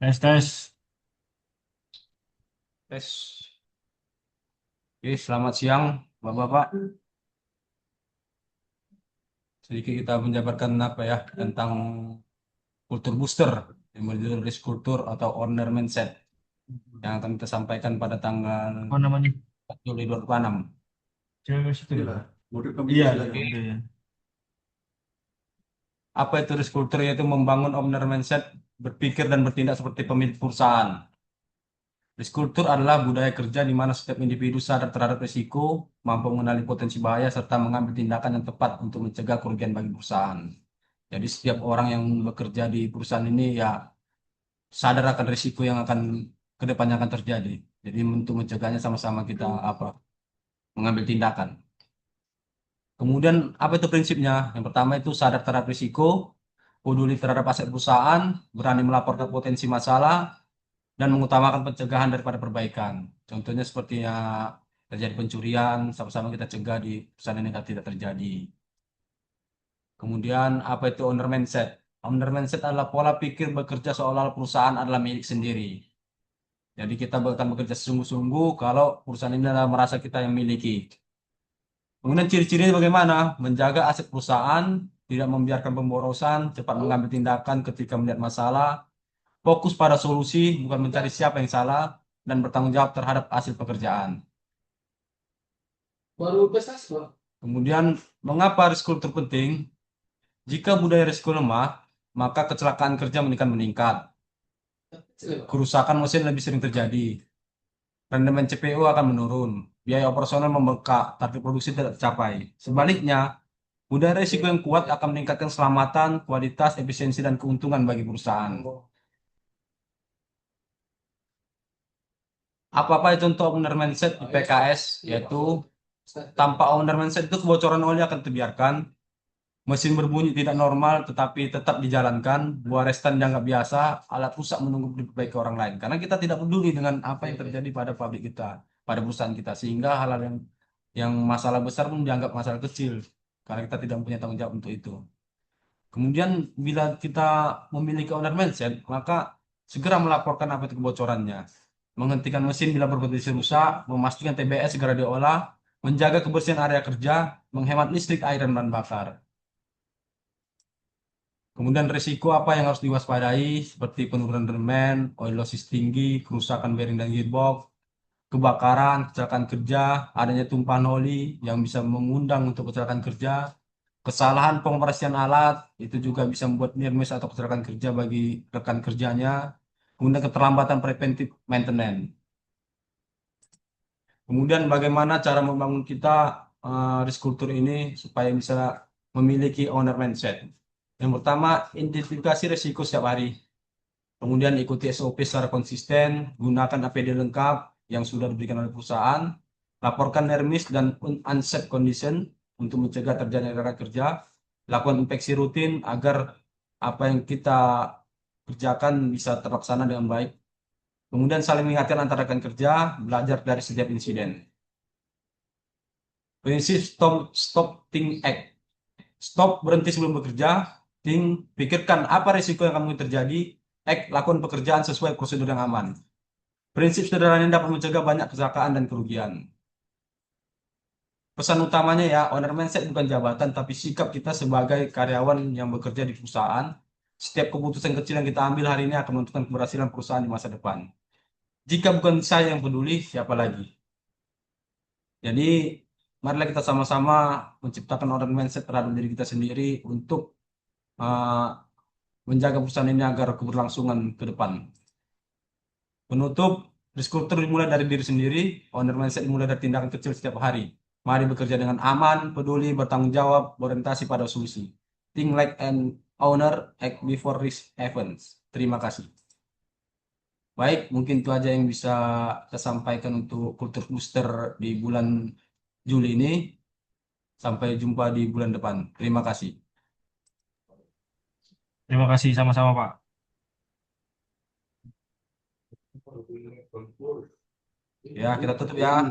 Tes tes. Tes. Oke, selamat siang, Bapak-Bapak. Sedikit kita menjabarkan apa ya tentang kultur booster yang berjudul risk kultur atau owner mindset yang akan kita sampaikan pada tanggal Apa namanya? 4 Juli 2026. Cewek situ ya? Iya, Oke, iya, udah ya. apa itu risk kultur? Yaitu membangun owner mindset, berpikir dan bertindak seperti pemilik perusahaan. Risk kultur adalah budaya kerja di mana setiap individu sadar terhadap risiko, mampu mengenali potensi bahaya, serta mengambil tindakan yang tepat untuk mencegah kerugian bagi perusahaan. Jadi setiap orang yang bekerja di perusahaan ini ya sadar akan risiko yang akan kedepannya akan terjadi. Jadi untuk mencegahnya sama-sama kita apa mengambil tindakan. Kemudian apa itu prinsipnya? Yang pertama itu sadar terhadap risiko, peduli terhadap aset perusahaan, berani melaporkan potensi masalah, dan mengutamakan pencegahan daripada perbaikan. Contohnya seperti ya terjadi pencurian, sama-sama kita cegah di perusahaan ini agar tidak terjadi. Kemudian apa itu owner mindset? Owner mindset adalah pola pikir bekerja seolah-olah perusahaan adalah milik sendiri. Jadi kita akan bekerja sungguh-sungguh kalau perusahaan ini adalah merasa kita yang miliki. Kemudian ciri-cirinya bagaimana? Menjaga aset perusahaan, tidak membiarkan pemborosan, cepat mengambil tindakan ketika melihat masalah, fokus pada solusi, bukan mencari siapa yang salah, dan bertanggung jawab terhadap hasil pekerjaan. Baru prestasi, Pak. Kemudian, mengapa risiko terpenting? Jika budaya risiko lemah, maka kecelakaan kerja meningkat. Kerusakan mesin lebih sering terjadi. Rendemen CPU akan menurun. Biaya operasional membengkak, target produksi tidak tercapai. Sebaliknya, budaya risiko yang kuat akan meningkatkan keselamatan, kualitas, efisiensi, dan keuntungan bagi perusahaan. Apa-apa itu untuk owner mindset di PKS, yaitu tanpa owner mindset itu kebocoran oli akan terbiarkan, mesin berbunyi tidak normal tetapi tetap dijalankan, buah restan dianggap biasa, alat rusak menunggu diperbaiki orang lain. Karena kita tidak peduli dengan apa yang terjadi pada pabrik kita, pada perusahaan kita, sehingga hal-hal yang masalah besar pun dianggap masalah kecil, karena kita tidak punya tanggung jawab untuk itu. Kemudian bila kita memiliki owner mindset, maka segera melaporkan apa itu kebocorannya. Menghentikan mesin bila berpotensi rusak, memastikan TBS segera diolah, menjaga kebersihan area kerja, menghemat listrik, air, dan bahan bakar. Kemudian risiko apa yang harus diwaspadai, seperti penurunan remen, oil losses tinggi, kerusakan bearing dan gearbox, kebakaran, kecelakaan kerja, adanya tumpahan oli yang bisa mengundang untuk kecelakaan kerja, kesalahan pengoperasian alat, itu juga bisa membuat near miss atau kecelakaan kerja bagi rekan kerjanya. Kemudian keterlambatan preventive maintenance. Kemudian bagaimana cara membangun kita risk culture ini supaya bisa memiliki owner mindset. Yang pertama, identifikasi risiko setiap hari. Kemudian ikuti SOP secara konsisten, gunakan APD lengkap yang sudah diberikan oleh perusahaan, laporkan near miss dan unsafe condition untuk mencegah terjadinya kecelakaan kerja, lakukan inspeksi rutin agar apa yang kita kerjakan bisa terlaksana dengan baik. Kemudian saling mengingatkan antara rekan kerja, belajar dari setiap insiden. Prinsip stop, think, act. Stop, berhenti sebelum bekerja. Think, pikirkan apa risiko yang akan terjadi. Act, lakukan pekerjaan sesuai prosedur yang aman. Prinsip sederhana ini dapat mencegah banyak kecelakaan dan kerugian. Pesan utamanya ya, owner mindset bukan jabatan, tapi sikap kita sebagai karyawan yang bekerja di perusahaan. Setiap keputusan kecil yang kita ambil hari ini akan menentukan keberhasilan perusahaan di masa depan. Jika bukan saya yang peduli, siapa lagi? Jadi, marilah kita sama-sama menciptakan owner mindset terhadap diri kita sendiri untuk uh, menjaga perusahaan ini agar keberlangsungan ke depan. Penutup, diskultur dimulai dari diri sendiri, owner mindset dimulai dari tindakan kecil setiap hari. Mari bekerja dengan aman, peduli, bertanggung jawab, berorientasi pada solusi. Think like an owner, act before risk happens. Terima kasih. Baik, mungkin itu aja yang bisa saya sampaikan untuk kultur booster di bulan Juli ini. Sampai jumpa di bulan depan. Terima kasih. Terima kasih sama-sama, Pak. Ya, kita tutup ya.